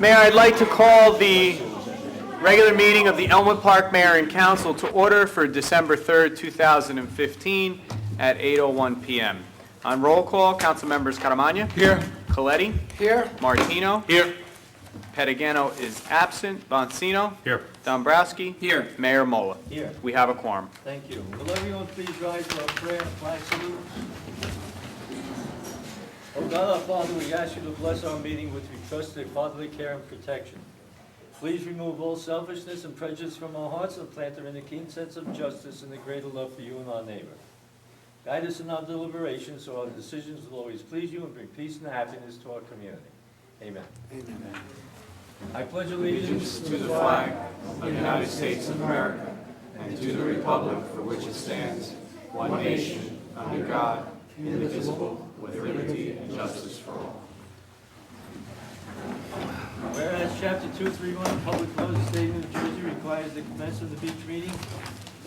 Mayor, I'd like to call the regular meeting of the Elmwood Park Mayor and Council to order for December 3rd, 2015 at 8:01 p.m. On roll call, council members Caramagna. Here. Coletti. Here. Martino. Here. Pettigano is absent. Boncino. Here. Dombrowski. Here. Mayor Mola. Here. We have a quorum. Thank you. Will everyone please rise for our prayer and flag salute? Oh God, our Father, we ask you to bless our meeting with your trusted fatherly care and protection. Please remove all selfishness and prejudice from our hearts and plant therein a keen sense of justice and a greater love for you and our neighbor. Guide us in our deliberations so our decisions will always please you and bring peace and happiness to our community. Amen. Amen. I pledge allegiance To the flag of the United States of America and to the republic for which it stands, one nation, under God, indivisible, with liberty and justice for all. Whereas Chapter 231, Public Laws of the State of New Jersey requires the commencement of the beach meeting,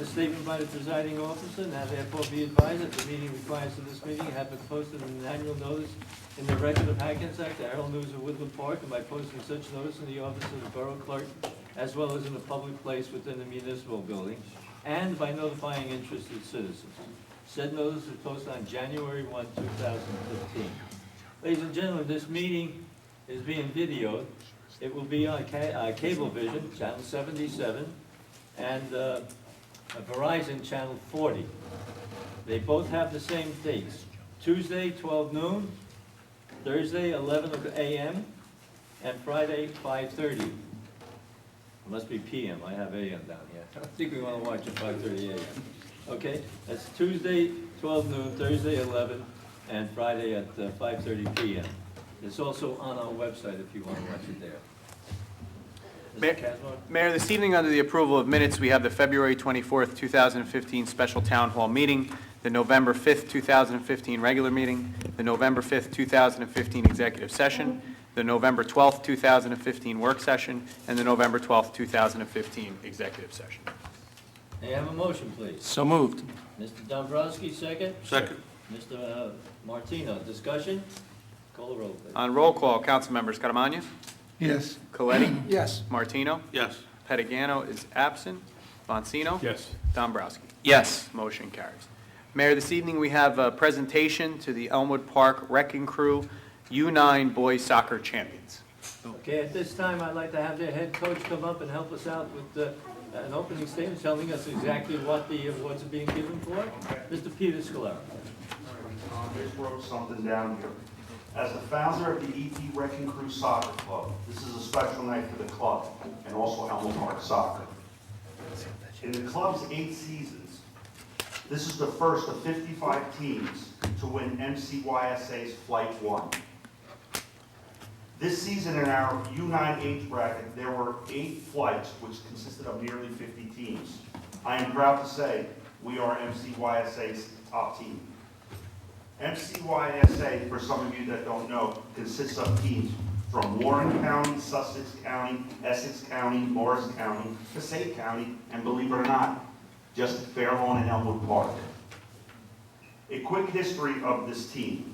a statement by the presiding officer, now therefore be advised that the meeting requires of this meeting have been posted in an annual notice in the Record of Hackensack, the Herald News of Woodland Park, and by posting such notice in the office of the Borough Clerk, as well as in a public place within the municipal building, and by notifying interested citizens. Said notice was posted on January 1, 2015. Ladies and gentlemen, this meeting is being videoed. It will be on Cablevision, Channel 77, and Verizon, Channel 40. They both have the same dates. Tuesday, 12 noon, Thursday, 11 a.m., and Friday, 5:30. It must be p.m. I have a.m. down here. I think we want to watch at 5:30 a.m. Okay? That's Tuesday, 12 noon, Thursday, 11, and Friday at 5:30 p.m. It's also on our website if you want to watch it there. Mayor, Mr. Casmar? Mayor, this evening, under the approval of minutes, we have the February 24th, 2015 special town hall meeting, the November 5th, 2015 regular meeting, the November 5th, 2015 executive session, the November 12th, 2015 work session, and the November 12th, 2015 executive session. May I have a motion, please? So moved. Mr. Dombrowski, second. Second. Mr. Martino, discussion? Call the roll, please. On roll call, council members Caramagna. Yes. Coletti. Yes. Martino. Yes. Pettigano is absent. Boncino. Yes. Dombrowski. Yes. Motion carries. Mayor, this evening we have a presentation to the Elmwood Park Wrecking Crew U9 Boys Soccer Champions. Okay, at this time, I'd like to have their head coach come up and help us out with an opening statement telling us exactly what the awards are being given for. Mr. Peter Scalera. I just wrote something down here. As the founder of the EP Wrecking Crew Soccer Club, this is a special night for the club and also Elmwood Park Soccer. In the club's 8 seasons, this is the first of 55 teams to win MCYSA's Flight 1. This season in our U9 age bracket, there were 8 flights, which consisted of nearly 50 teams. I am proud to say we are MCYSA's top team. MCYSA, for some of you that don't know, consists of teams from Warren County, Sussex County, Essex County, Morris County, Passaic County, and believe it or not, just Fairlawn and Elmwood Park. A quick history of this team.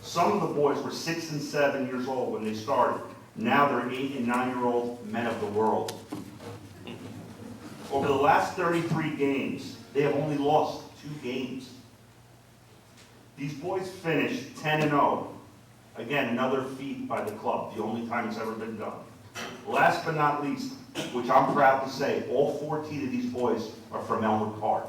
Some of the boys were 6 and 7 years old when they started. Now they're 8 and 9-year-old men of the world. Over the last 33 games, they have only lost 2 games. These boys finished 10-0. Again, another feat by the club, the only time it's ever been done. Last but not least, which I'm proud to say, all 14 of these boys are from Elmwood Park.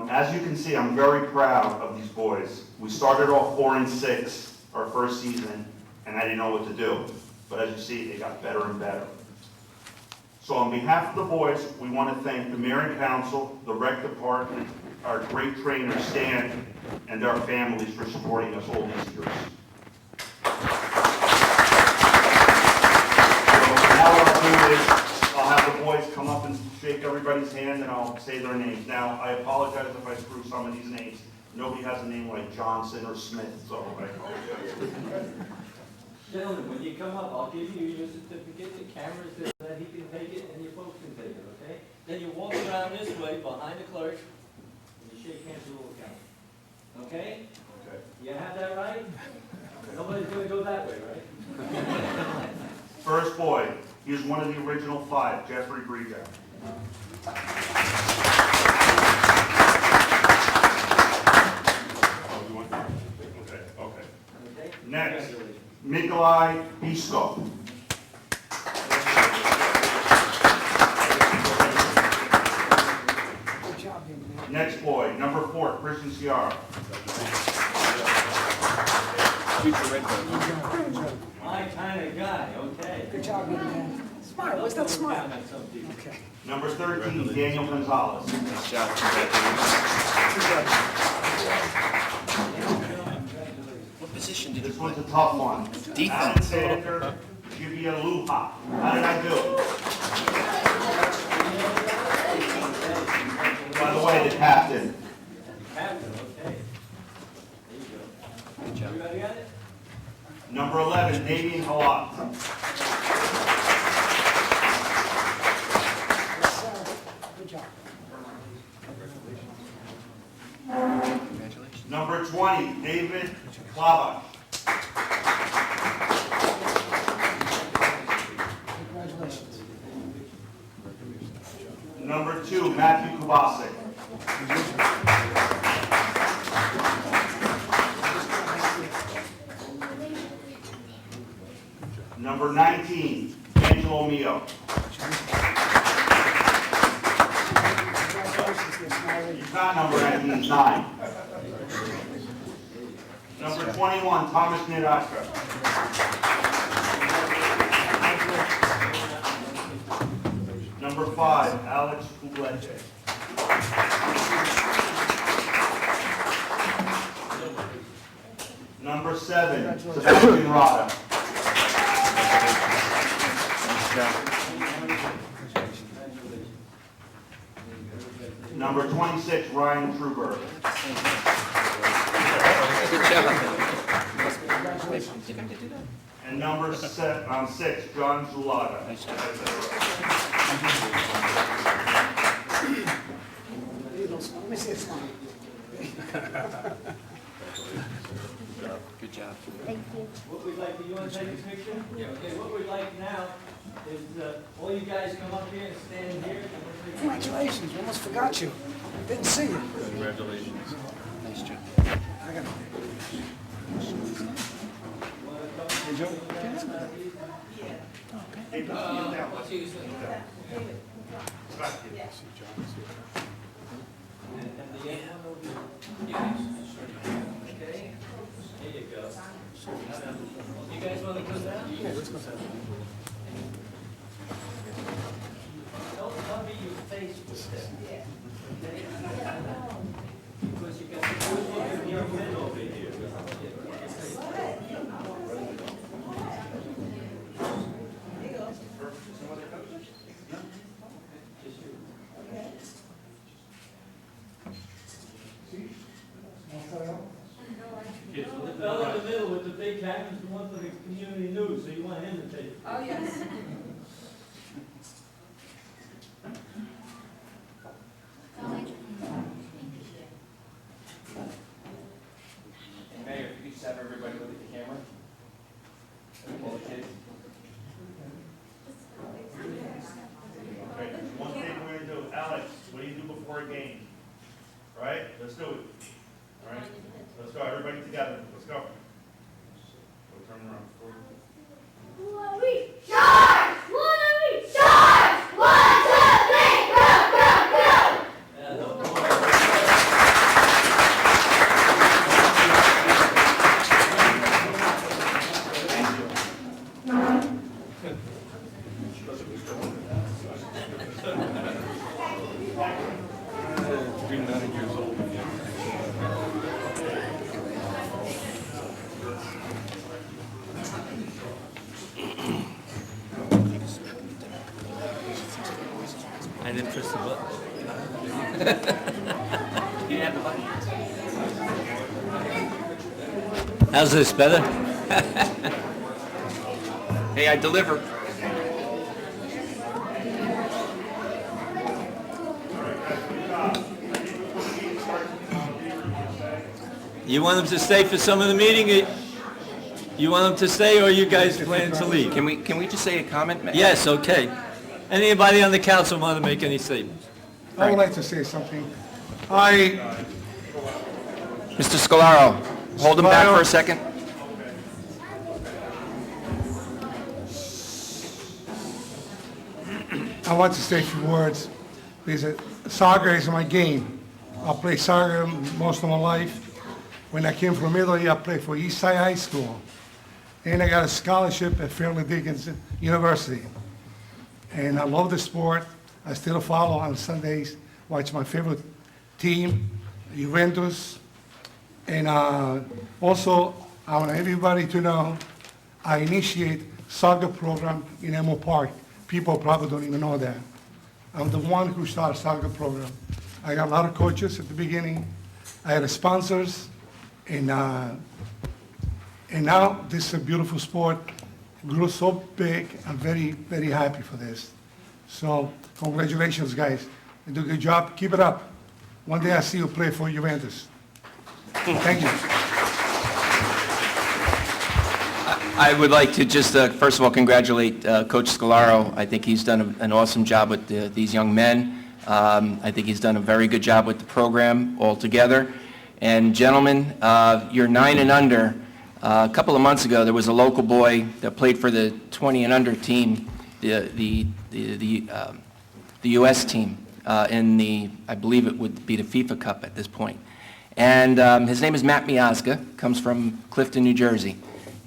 As you can see, I'm very proud of these boys. We started off 4 and 6 our first season, and I didn't know what to do. But as you see, they got better and better. So on behalf of the boys, we want to thank the Mayor and Council, the Rec Department, our great trainer Stan, and their families for supporting us all these years. So now what I'll do is, I'll have the boys come up and shake everybody's hand and I'll say their names. Now, I apologize if I screw some of these names. Nobody has a name like Johnson or Smith, so I apologize. Gentlemen, when you come up, I'll give you your certificate, the cameras so that he can take it and you folks can take it, okay? Then you walk around this way behind the clerk and you shake hands with the little count. Okay? Okay. You have that right? Nobody's gonna go that way, right? First boy, he was one of the original 5, Jeffrey Breedown. Oh, you want that? Okay, okay. Okay? Next, Congratulations. Nikolai Bisko. Next boy, number 4, Christian Ciara. My kind of guy, okay. Good job, young man. Smile, where's that smile? Okay. Number 13, Daniel Gonzalez. Nice job. Congratulations. What position did you This play? one's a tough one. Defense. Alexander Gibialuha. How did I do? By the way, the captain. Captain, okay. There you go. Good job. Everybody got it? Number 11, Damien Halak. Yes, sir. Good job. Congratulations. Number 20, David Klavash. Congratulations. Number 2, Matthew Kubasik. Number 19, Angelo Mio. Congratulations, dear Smiley. He's not number 19, he's 9. Number 21, Thomas Nidashka. Number 5, Alex Kubleche. Number 7, Sebastian Rada. Number 26, Ryan Truber. Good job. And number 6, John Zulaga. Nice job. There you go, smile. Let me see it smile. Good job. What we'd like, you want to take a picture? Yeah. Okay, what we'd like now is, all you guys come up here and stand here. Congratulations, we almost forgot you. Didn't see you. Congratulations. Nice job. I got it. Hey, Joe. Okay, here you go. You guys want to come down? Yeah, let's go down. Don't cover your face with that. Okay? Because you got the young men over here. The fellow in the middle with the big camera is the one for the community news, so you want him to take it. Oh, yes. Mayor, if you could just have everybody look at the camera. All the kids. Okay, one thing we're gonna do, Alex, what do you do before a game? Right? Let's do it. All right? Let's go, everybody together, let's go. We'll turn around. Charge! Wanna charge! 1, 2, 3, go, go, go! Yeah, no, I didn't press the button. you didn't have the button. How's this, better? Hey, I deliver. You want them to stay for some of the meeting? You want them to stay, or you guys plan to leave? Can we just say a comment? Yes, okay. Anybody on the council want to make any statements? I would like to say something. Mr. Scalaro, hold him back for a second. I want to say a few words because soccer is my game. I played soccer most of my life. When I came from Italy, I played for Eastside High School. And I got a scholarship at Fairleigh Dickinson University. And I love the sport. I still follow on Sundays, watch my favorite team, Juventus. And also, I want everybody to know I initiate soccer program in Emo Park. People probably don't even know that. I'm the one who started soccer program. I got a lot of coaches at the beginning. I had sponsors, and now this is a beautiful sport. It grew so big. I'm very, very happy for this. So congratulations, guys. You do a good job. Keep it up. One day I see you play for Juventus. Thank you. I would like to just, first of all, congratulate Coach Scalaro. I think he's done an awesome job with these young men. I think he's done a very good job with the program altogether. And gentlemen, you're 9 and under. A couple of months ago, there was a local boy that played for the 20 and under team, the U.S. team, in the, I believe it would be the FIFA Cup at this point. And his name is Matt Miazga, comes from Clifton, New Jersey.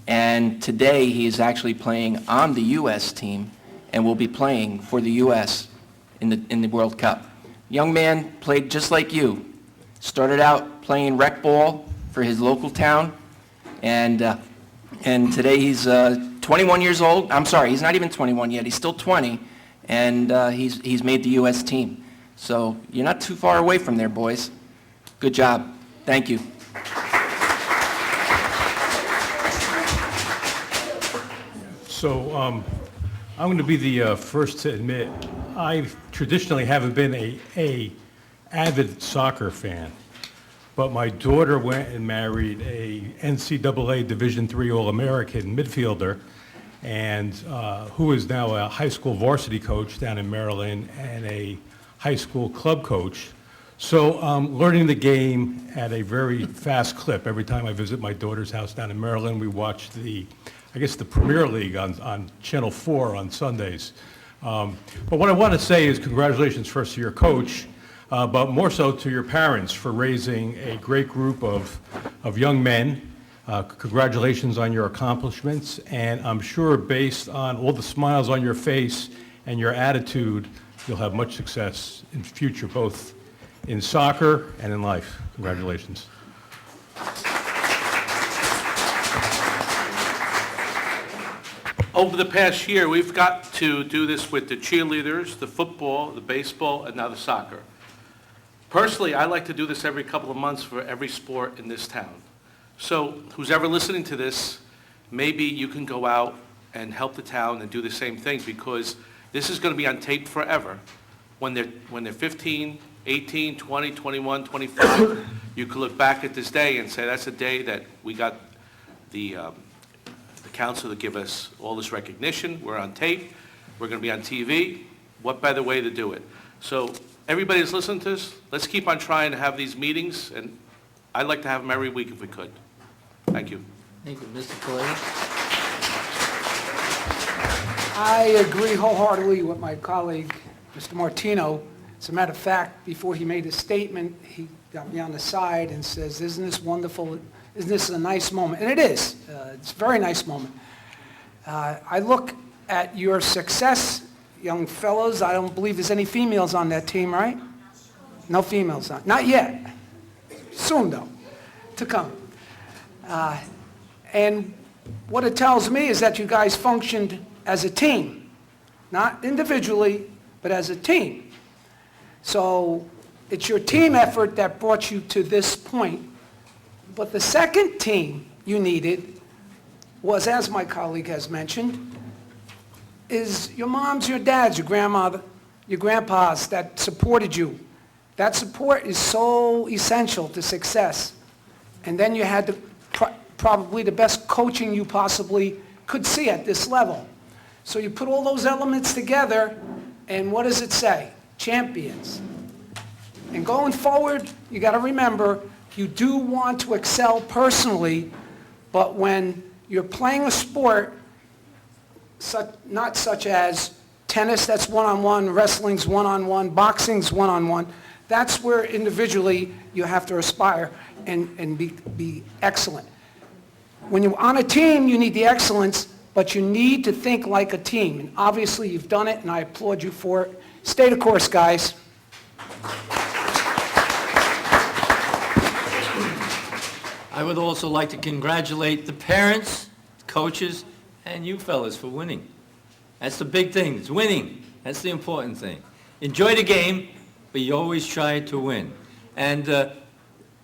And today he is actually playing on the U.S. team and will be playing for the U.S. in the World Cup. Young man played just like you. Started out playing rec ball for his local town, and today he's 21 years old. I'm sorry, he's not even 21 yet. He's still 20, and he's made the U.S. team. So you're not too far away from there, boys. Good job. Thank you. So I'm going to be the first to admit I traditionally haven't been a avid soccer fan, but my daughter went and married a NCAA Division III All-American midfielder, and who is now a high school varsity coach down in Maryland and a high school club coach. So I'm learning the game at a very fast clip. Every time I visit my daughter's house down in Maryland, we watch the Premier League on Channel 4 on Sundays. But what I want to say is congratulations first to your coach, but more so to your parents for raising a great group of young men. Congratulations on your accomplishments, and I'm sure based on all the smiles on your face and your attitude, you'll have much success in the future, both in soccer and in life. Congratulations. Over the past year, we've got to do this with the cheerleaders, the football, the baseball, and now the soccer. Personally, I like to do this every couple of months for every sport in this town. So who's ever listening to this, maybe you can go out and help the town and do the same thing, because this is going to be on tape forever. When they're 15, 18, 20, 21, 25, you can look back at this day and say, that's a day that we got the council to give us all this recognition. We're on tape. We're going to be on TV. What better way to do it? So everybody that's listening to this, let's keep on trying to have these meetings, and I'd like to have them every week if we could. Thank you. Thank you, Mr. Clay. I agree wholeheartedly with my colleague, Mr. Martino. As a matter of fact, before he made his statement, he got me on the side and says, isn't this wonderful? Isn't this a nice moment? And it is. It's a very nice moment. I look at your success, young fellows. I don't believe there's any females on that team, right? No females on. Not yet. Soon, though, to come. And what it tells me is that you guys functioned as a team, not individually, but as a team. So it's your team effort that brought you to this point. But the second team you needed was, as my colleague has mentioned, is your moms, your dads, your grandmother, your grandpas that supported you. That support is so essential to success. and then you had probably the best coaching you possibly could see at this level. So you put all those elements together, and what does it say? Champions. And going forward, you got to remember, you do want to excel personally, but when you're playing a sport, not such as tennis, that's one-on-one, wrestling's one-on-one, boxing's one-on-one, that's where individually you have to aspire and be excellent. When you're on a team, you need the excellence, but you need to think like a team. And obviously, you've done it, and I applaud you for it. Stay the course, guys. I would also like to congratulate the parents, coaches, and you fellas for winning. That's the big thing, it's winning. That's the important thing. Enjoy the game, but you always try to win. And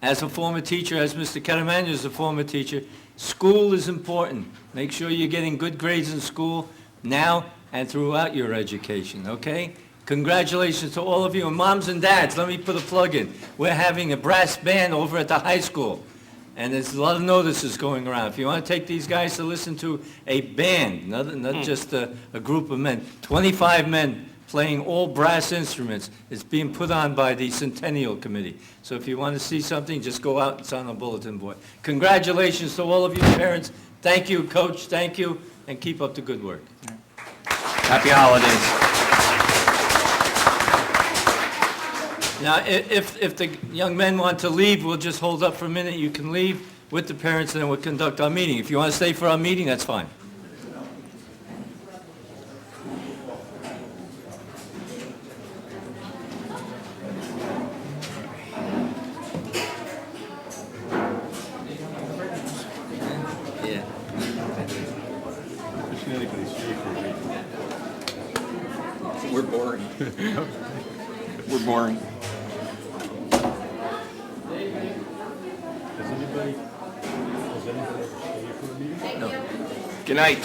as a former teacher, as Mr. Caramagna is a former teacher, school is important. Make sure you're getting good grades in school now and throughout your education, okay? Congratulations to all of you, and moms and dads, let me put a plug in. We're having a brass band over at the high school, and there's a lot of notices going around. If you want to take these guys to listen to a band, not just a group of men, 25 men playing all brass instruments, it's being put on by the Centennial Committee. So if you want to see something, just go out, it's on the bulletin board. Congratulations to all of you parents. Thank you, Coach, thank you, and keep up the good work. Happy holidays. Now, if the young men want to leave, we'll just hold up for a minute. You can leave with the parents, and then we'll conduct our meeting. If you want to stay for our meeting, that's fine. Yeah. We're boring. We're boring. No. Good night.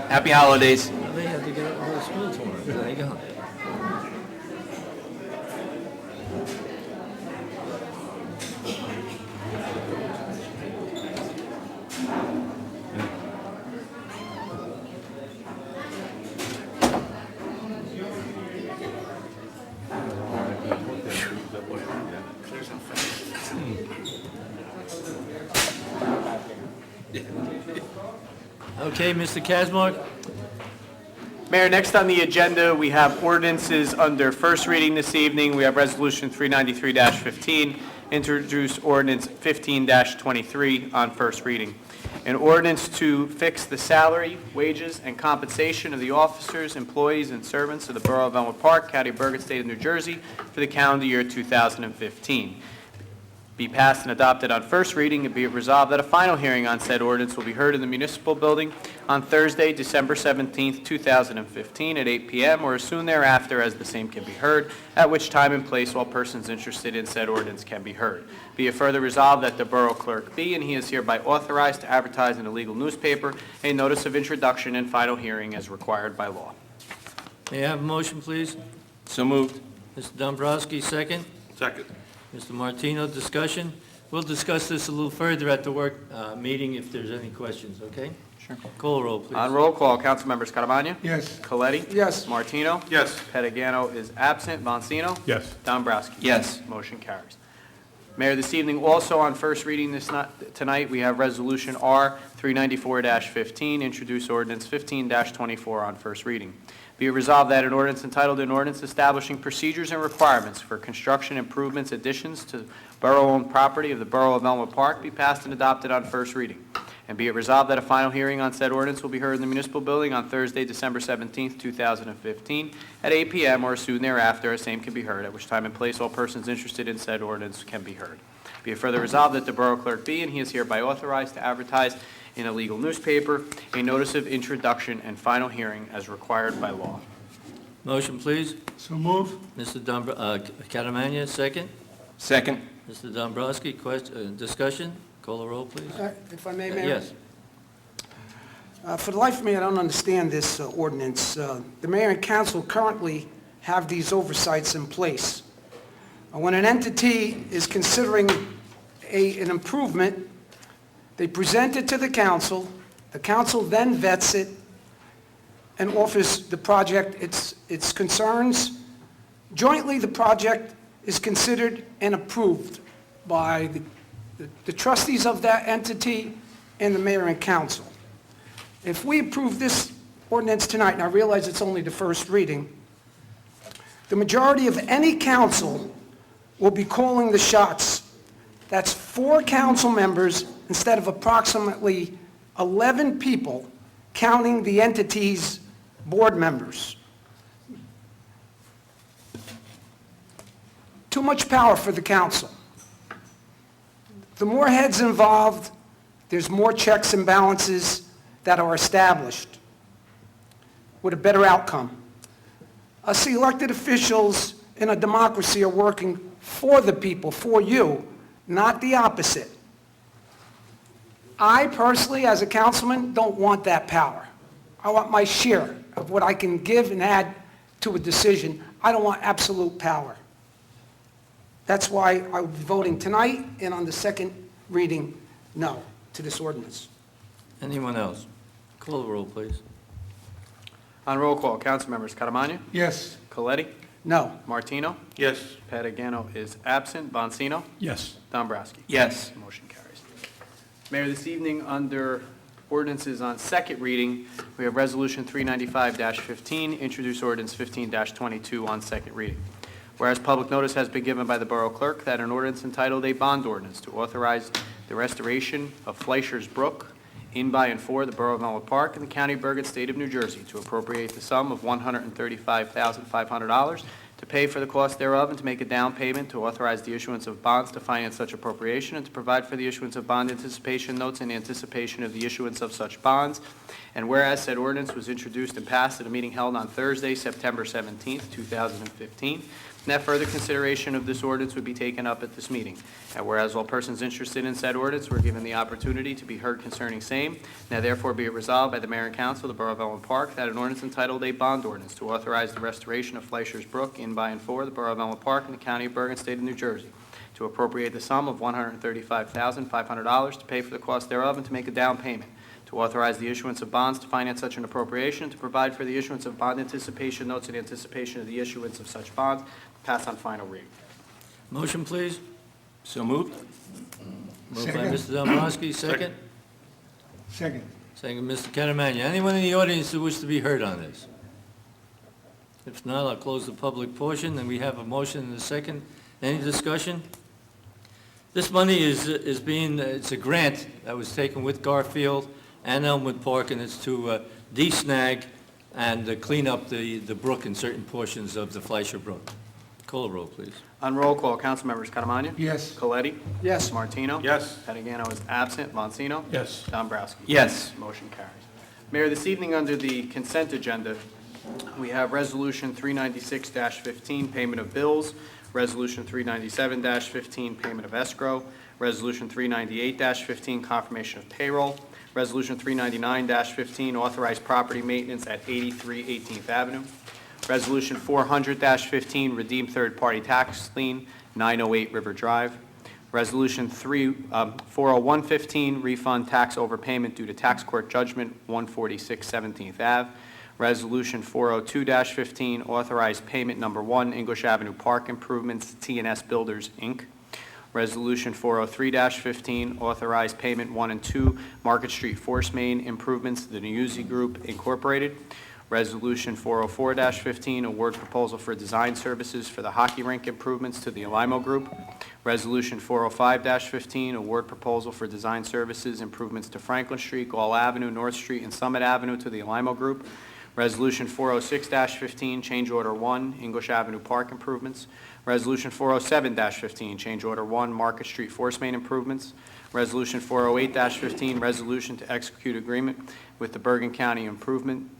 Happy holidays. They have to get up and go to school tomorrow. There you go. Okay, Mr. Kazmark? Mayor, next on the agenda, we have ordinances under first reading this evening. We have Resolution 393-15, introduce ordinance 15-23 on first reading. An ordinance to fix the salary, wages, and compensation of the officers, employees, and servants of the Borough of Elmwood Park, County of Bergen, State of New Jersey, for the calendar year 2015. Be passed and adopted on first reading, and be it resolved that a final hearing on said ordinance will be heard in the municipal building on Thursday, December 17th, 2015, at 8 p.m. or as soon thereafter as the same can be heard, at which time and place all persons interested in said ordinance can be heard. Be it further resolved that the Borough Clerk be, and he is hereby authorized to advertise in a legal newspaper a notice of introduction and final hearing as required by law. May I have a motion, please? So moved. Mr. Dombrowski, second. Second. Mr. Martino, discussion. We'll discuss this a little further at the work meeting if there's any questions, okay? Sure. Call a roll, please. On roll call, Councilmembers Caramagna? Yes. Coletti? Yes. Martino? Yes. Pettigano is absent. Bonsino? Yes. Dombrowski? Yes. Motion carries. Mayor, this evening, also on first reading tonight, we have Resolution R 394-15, introduce ordinance 15-24 on first reading. Be it resolved that an ordinance entitled an ordinance establishing procedures and requirements for construction improvements, additions to borough-owned property of the Borough of Elmwood Park be passed and adopted on first reading. And be it resolved that a final hearing on said ordinance will be heard in the municipal building on Thursday, December 17th, 2015, at 8 p.m. or soon thereafter, as same can be heard, at which time and place all persons interested in said ordinance can be heard. Be it further resolved that the Borough Clerk be, and he is hereby authorized to advertise in a legal newspaper a notice of introduction and final hearing as required by law. Motion, please. So move. Mr. Caramagna, second. Second. Mr. Dombrowski, discussion. Call a roll, please. If I may, Mayor? Yes. For the life of me, I don't understand this ordinance. The mayor and council currently have these oversights in place. When an entity is considering an improvement, They present it to the council then vets it and offers the project its concerns. Jointly, the project is considered and approved by the trustees of that entity and the mayor and council. If we approve this ordinance tonight, and I realize it's only the first reading, the majority of any council will be calling the shots. That's 4 council members instead of approximately 11 people, counting the entity's board members. Too much power for the council. The more heads involved, there's more checks and balances that are established with a better outcome. Us elected officials in a democracy are working for the people, for you, not the opposite. I personally, as a councilman, don't want that power. I want my share of what I can give and add to a decision. I don't want absolute power. That's why I will be voting tonight and on the second reading, no, to this ordinance. Anyone else? Call the roll, please. On roll call, Councilmembers Catamania, Yes. Coletti, No. Martino, Yes. Patagano is absent, Bonsino, Yes. Dombrowski. Yes. Motion carries. Mayor, this evening, under ordinances on second reading, we have Resolution 395-15, introduce ordinance 15-22 on second reading. Whereas public notice has been given by the Borough Clerk that an ordinance entitled a bond ordinance to authorize the restoration of Fleischer's Brook in, by, and for the Borough of Elmwood Park in the County of Bergen, State of New Jersey, to appropriate the sum of $135,500 to pay for the cost thereof and to make a down payment, to authorize the issuance of bonds to finance such appropriation, and to provide for the issuance of bond anticipation notes in anticipation of the issuance of such bonds. And whereas said ordinance was introduced and passed at a meeting held on Thursday, September 17th, 2015, and that further consideration of this ordinance would be taken up at this meeting. And whereas all persons interested in said ordinance were given the opportunity to be heard concerning same, now therefore be it resolved by the Mayor and Council of the Borough of Elmwood Park that an ordinance entitled a bond ordinance to authorize the restoration of Fleischer's Brook in, by, and for the Borough of Elmwood Park in the County of Bergen, State of New Jersey, to appropriate the sum of $135,500 to pay for the cost thereof and to make a down payment, to authorize the issuance of bonds to finance such an appropriation, to provide for the issuance of bond anticipation notes in anticipation of the issuance of such bonds, pass on final reading. Motion, please. So moved? Moved by Second. Mr. Dombrowski, second. Second. Second, Mr. Catamania. Anyone in the audience who wishes to be heard on this? If not, I'll close the public portion, and we have a motion and a second. Any discussion? This money is it's a grant that was taken with Garfield and Elmwood Park, and it's to de-snag and clean up the brook in certain portions of the Fleischer Brook. Call the roll, please. On roll call, Councilmembers Catamania? Yes. Coletti? Yes. Martino? Yes. Patagano is absent, Bonsino? Yes. Dombrowski? Yes. Motion carries. Mayor, this evening under the consent agenda, we have Resolution 396-15, payment of bills, Resolution 397-15, payment of escrow, Resolution 398-15, confirmation of payroll, Resolution 399-15, authorized property maintenance at 83 18th Avenue, Resolution 400-15, redeem third-party tax lien, 908 River Drive, Resolution 401-15, refund tax overpayment due to tax court judgment, 146 17th Ave, Resolution 402-15, authorized payment number 1, English Avenue Park Improvements, T&S Builders, Inc., Resolution 403-15, authorized payment 1 and 2, Market Street Force Main Improvements, the Nuyuzi Group, Incorporated, Resolution 404-15, award proposal for design services for the hockey rink improvements to the Alimo Group, Resolution 405-15, award proposal for design services improvements to Franklin Street, Gall Avenue, North Street, and Summit Avenue to the Alimo Group, Resolution 406-15, change order 1, English Avenue Park improvements, Resolution 407-15, change order 1, Market Street Force Main improvements, Resolution 408-15, resolution to execute agreement with the Bergen County improvement,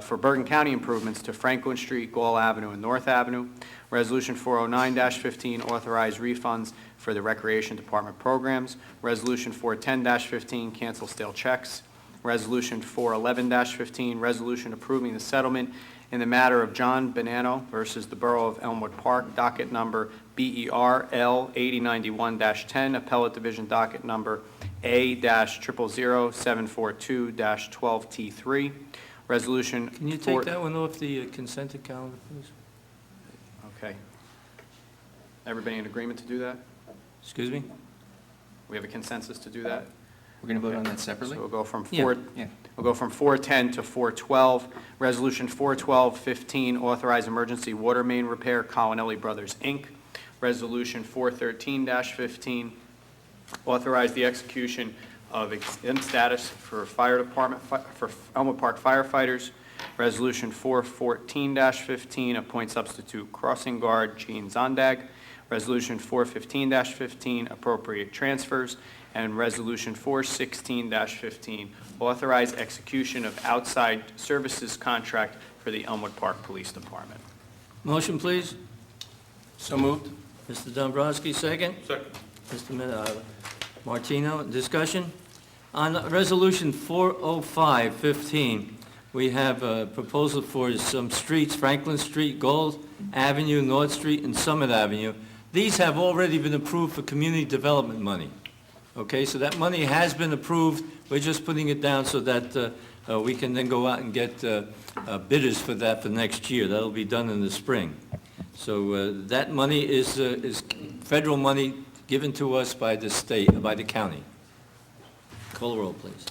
for Bergen County improvements to Franklin Street, Gall Avenue, and North Avenue, Resolution 409-15, authorized refunds for the Recreation Department programs, Resolution 410-15, cancel stale checks, Resolution 411-15, resolution approving the settlement in the matter of John Bonanno versus the Borough of Elmwood Park, docket number BER L 8091-10, appellate division docket number A-000742-12T3. Resolution... Can you take that one off the consent calendar, please? Okay. Everybody in agreement to do that? Excuse me? We have a consensus to do that? We're going to vote on that separately? So we'll go from Yeah. 4... Yeah. We'll go from 410 to 412. Resolution 41215, authorize emergency water main repair, Colonelli Brothers, Inc. Resolution 413-15, authorize the execution of exempt status for fire department, for Elmwood Park firefighters. Resolution 414-15, appoint substitute crossing guard Gene Zondag. Resolution 415-15, appropriate transfers. And Resolution 416-15, authorize execution of outside services contract for the Elmwood Park Police Department. Motion, please. So moved. Mr. Dombrowski, second. Second. Mr. Martino, discussion? On Resolution 405-15, we have a proposal for some streets, Franklin Street, Gold Avenue, North Street, and Summit Avenue. These have already been approved for community development money. Okay, so that money has been approved. We're just putting it down so that we can then go out and get bidders for that for next year. That'll be done in the spring. So that money is federal money given to us by the state, by the county. Call the roll, please.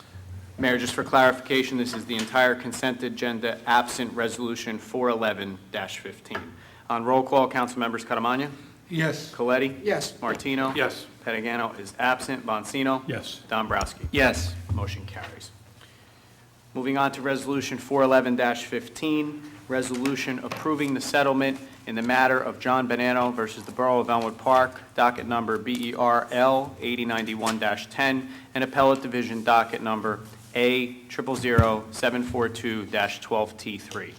Mayor, just for clarification, this is the entire consent agenda absent Resolution 411-15. On roll call, council members Catamagna, Yes. Coletti, Yes. Martino. Yes. Pettigano is absent. Bonsino. Yes. Dombrowski. Yes. Motion carries. Moving on to Resolution 411-15, resolution approving the settlement in the matter of John Bonanno versus the Borough of Elmwood Park, docket number BERL 8091-10, and appellate division docket number A000742-12T3.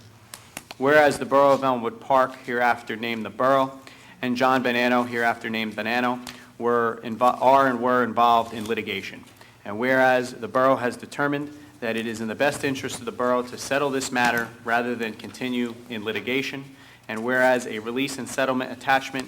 Whereas the Borough of Elmwood Park, hereafter named the Borough, and John Bonanno, hereafter named Bonanno, were involved in litigation. And whereas the Borough has determined that it is in the best interest of the Borough to settle this matter rather than continue in litigation, and whereas a release and settlement attachment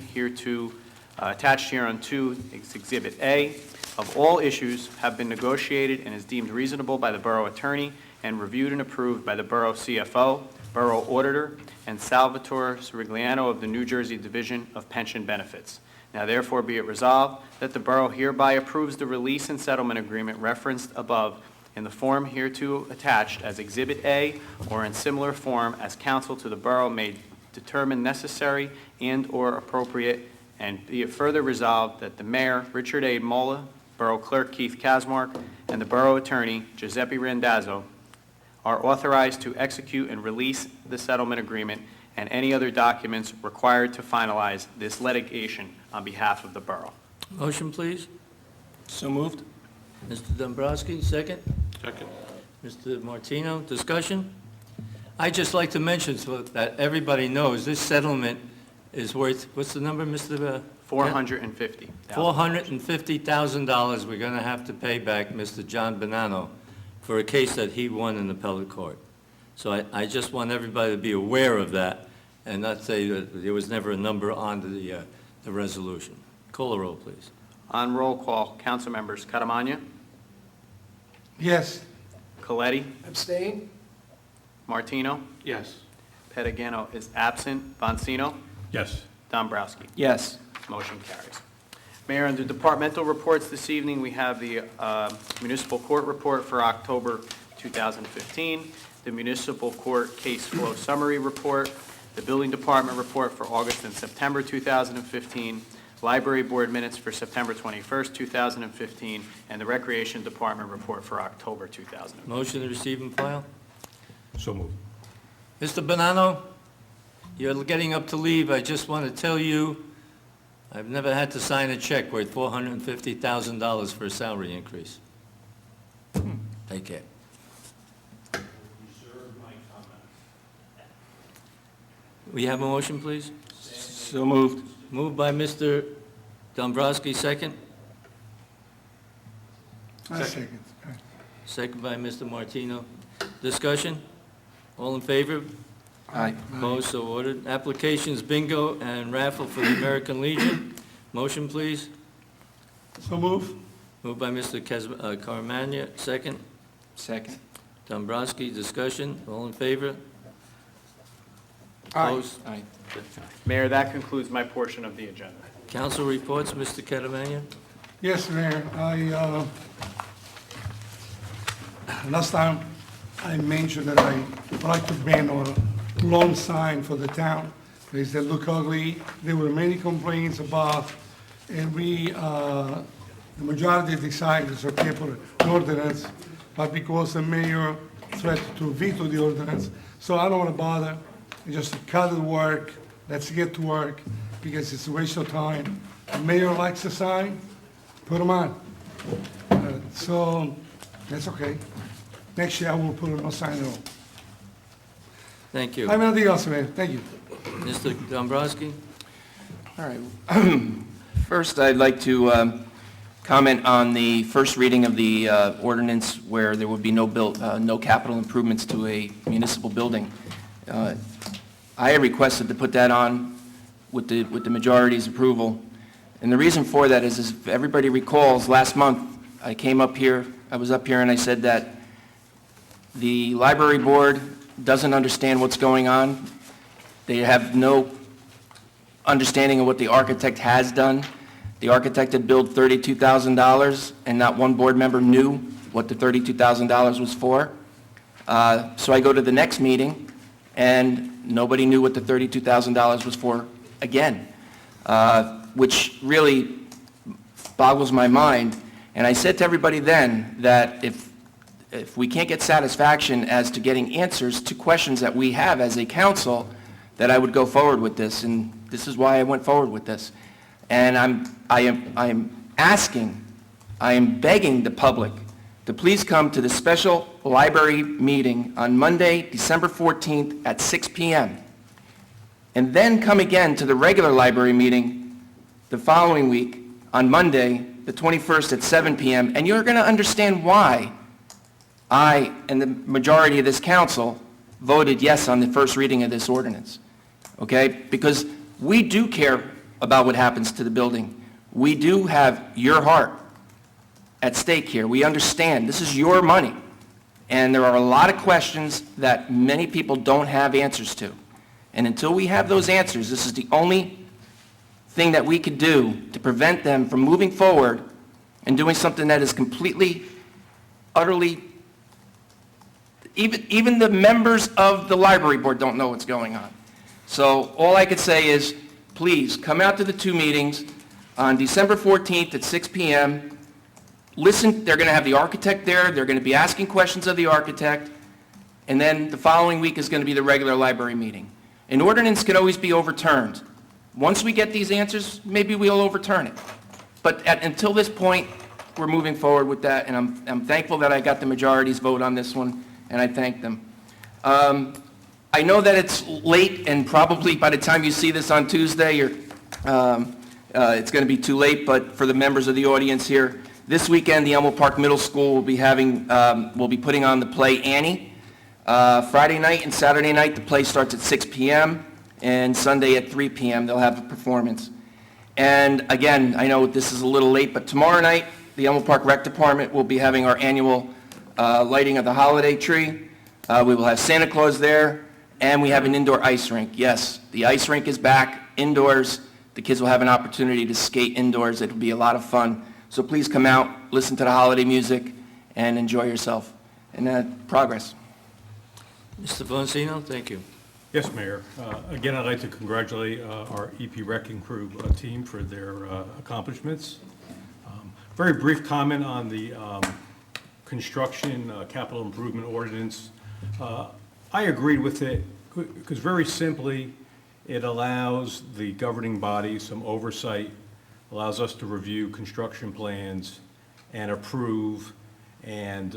attached hereunto is Exhibit A, of all issues have been negotiated and is deemed reasonable by the Borough Attorney and reviewed and approved by the Borough CFO, Borough Auditor, and Salvatore Sirigliano of the New Jersey Division of Pension Benefits. Now therefore be it resolved that the Borough hereby approves the release and settlement agreement referenced above in the form hereto attached as Exhibit A or in similar form as counsel to the Borough may determine necessary and/or appropriate, and be it further resolved that the Mayor, Richard A. Mola, Borough Clerk Keith Kasmark, and the Borough Attorney, Giuseppe Randazzo, are authorized to execute and release the settlement agreement and any other documents required to finalize this litigation on behalf of the Borough. Motion, please. So moved. Mr. Dombrowski, second. Second. Mr. Martino, discussion? I'd just like to mention so that everybody knows this settlement is worth, what's the number, Mr. $450,000. $450,000 we're going to have to pay back Mr. John Bonanno for a case that he won in appellate court. So I just want everybody to be aware of that and not say that there was never a number on the resolution. Call the roll, please. On roll call, council members Catamagna, Yes. Coletti, Abstain? Martino, Yes. Pettigano is absent. Bonsino, Yes. Dombrowski. Yes. Motion carries. Mayor, under departmental reports this evening, we have the municipal court report for October 2015, the municipal court case flow summary report, the building department report for August and September 2015, library board minutes for September 21st, 2015, and the recreation department report for October 2015. Motion to receive and file. So moved. Mr. Bonanno, you're getting up to leave. I just want to tell you, I've never had to sign a check worth $450,000 for a salary increase. Take care. We have a motion, please? So moved. Moved by Mr. Dombrowski, second. I second. Second by Mr. Martino. Discussion? All in favor? Aye. Opposed, so ordered. Applications, bingo, and raffle for the American Legion. Motion, please. So move. Moved by Mr. Caremagna, second. Second. Dombrowski, discussion, all in favor? Aye. Opposed? Aye. Mayor, that concludes my portion of the agenda. Council reports, Mr. Caremagna? Yes, Mayor, last time I mentioned that I would like to ban a lawn sign for the town. They said look ugly. There were many complaints about, and the majority decided it's okay for an ordinance, but because the mayor threatened to veto the ordinance, so I don't want to bother. Just cut the work, let's get to work, because it's a waste of time. The mayor likes the sign, put them on. So, that's okay. Next year I will put no sign at all. Thank you. I have nothing else, Mayor, thank you. Mr. Dombrowski? All right. First, I'd like to comment on the first reading of the ordinance where there would be no capital improvements to a municipal building. I had requested to put that on with the majority's approval. And the reason for that is, if everybody recalls, last month I was up here and I said that the library board doesn't understand what's going on. They have no understanding of what the architect has done. The architect had billed $32,000 and not one board member knew what the $32,000 was for. So I go to the next meeting and nobody knew what the $32,000 was for again, which really boggles my mind. And I said to everybody then that if we can't get satisfaction as to getting answers to questions that we have as a council, that I would go forward with this, and this is why I went forward with this. And I am begging the public to please come to the special library meeting on Monday, December 14th at 6 p.m. And then come again to the regular library meeting the following week on Monday, the 21st at 7 p.m. And you're going to understand why I and the majority of this council voted yes on the first reading of this ordinance. Okay? Because we do care about what happens to the building. We do have your heart at stake here. We understand this is your money. And there are a lot of questions that many people don't have answers to. And until we have those answers, this is the only thing that we could do to prevent them from moving forward and doing something that is completely, utterly, even the members of the library board don't know what's going on. So all I could say is, please come out to the two meetings on December 14th at 6 p.m. Listen, they're going to have the architect there, they're going to be asking questions of the architect, and then the following week is going to be the regular library meeting. An ordinance can always be overturned. Once we get these answers, maybe we'll overturn it. But until this point, we're moving forward with that, and I'm thankful that I got the majority's vote on this one, and I thank them. I know that it's late, and probably by the time you see this on Tuesday, it's going to be too late, but for the members of the audience here, this weekend, the Elmwood Park Middle School will be putting on the play Annie. Friday night and Saturday night, the play starts at 6 p.m., and Sunday at 3 p.m. they'll have a performance. And again, I know this is a little late, but tomorrow night, the Elmwood Park Rec Department will be having our annual lighting of the holiday tree. We will have Santa Claus there, and we have an indoor ice rink. Yes, the ice rink is back indoors. The kids will have an opportunity to skate indoors. It'll be a lot of fun. So please come out, listen to the holiday music, and enjoy yourself. And progress. Mr. Valentino, thank you. Yes, Mayor. Again, I'd like to congratulate our EP Wrecking Crew team for their accomplishments. Very brief comment on the construction capital improvement ordinance. I agreed with it because very simply, it allows the governing body some oversight, allows us to review construction plans and approve and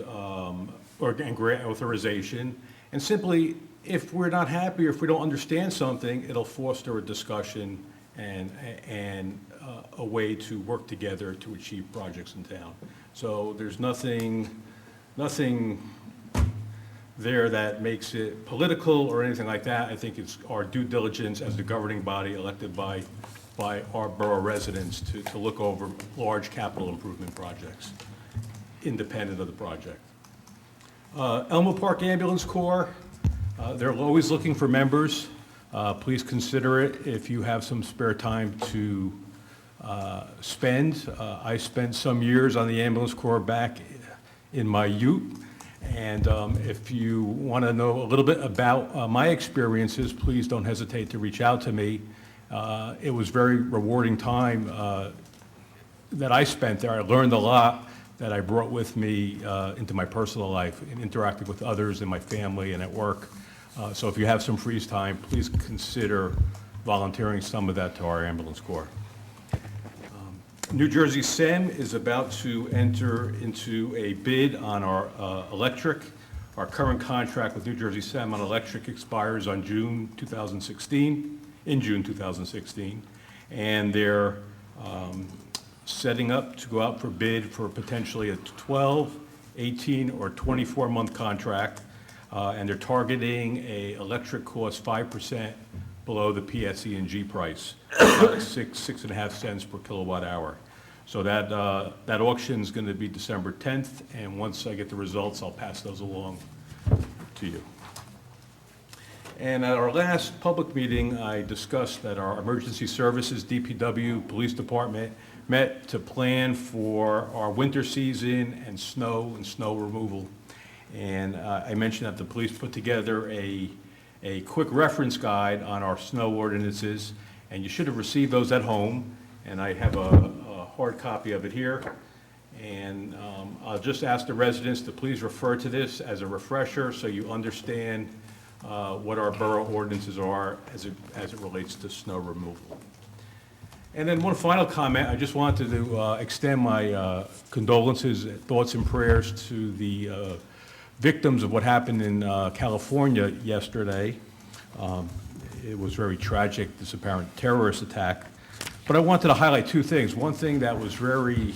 grant authorization. And simply, if we're not happy or if we don't understand something, it'll foster a discussion and a way to work together to achieve projects in town. So there's nothing there that makes it political or anything like that. I think it's our due diligence as the governing body elected by by our borough residents to look over large capital improvement projects, independent of the project. Elmo Park Ambulance Corps, they're always looking for members. Please consider it if you have some spare time to spend. I spent some years on the ambulance corps back in my youth, and if you want to know a little bit about my experiences, please don't hesitate to reach out to me. It was very rewarding time that I spent there. I learned a lot that I brought with me into my personal life in interacting with others in my family and at work. So if you have some free time, please consider volunteering some of that to our ambulance corps. New Jersey SEM is about to enter into a bid on our electric. Our current contract with New Jersey SEM on electric expires on June 2016, and they're setting up to go out for bid for potentially a 12, 18, or 24-month contract, and they're targeting a electric cost 5% below the PSE&G price, about 6.5 cents per kilowatt hour. So that auction's going to be December 10th, and once I get the results, I'll pass those along to you. And at our last public meeting, I discussed that our emergency services, DPW, police department, met to plan for our winter season and snow removal. And I mentioned that the police put together a quick reference guide on our snow ordinances, and you should have received those at home, and I have a hard copy of it here. And I'll just ask the residents to please refer to this as a refresher so you understand what our borough ordinances are as it relates to snow removal. And then one final comment, I just wanted to extend my condolences, thoughts and prayers to the victims of what happened in California yesterday. It was very tragic, this apparent terrorist attack. But I wanted to highlight two things. One thing that was very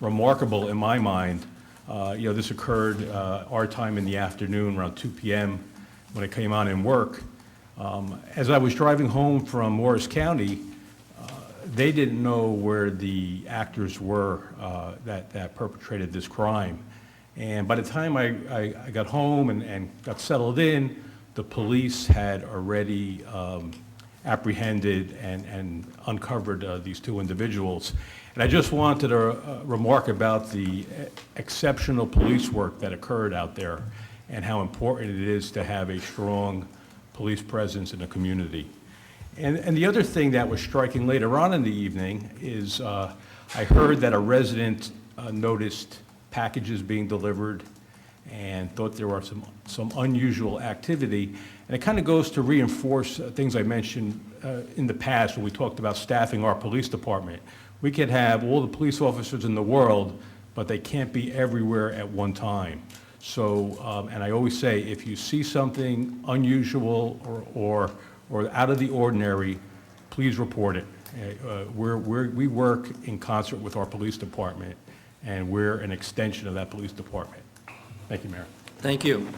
remarkable in my mind, this occurred our time in the afternoon, around 2 p.m. when I came on in work. As I was driving home from Morris County, they didn't know where the actors were that perpetrated this crime. And by the time I got home and got settled in, the police had already apprehended and uncovered these two individuals. And I just wanted to remark about the exceptional police work that occurred out there and how important it is to have a strong police presence in the community. And the other thing that was striking later on in the evening is I heard that a resident noticed packages being delivered and thought there were some unusual activity. And it kind of goes to reinforce things I mentioned in the past when we talked about staffing our police department. We could have all the police officers in the world, but they can't be everywhere at one time. So, and I always say, if you see something unusual or out of the ordinary, please report it. We work in concert with our police department, and we're an extension of that police department. Thank you, Mayor. Thank you.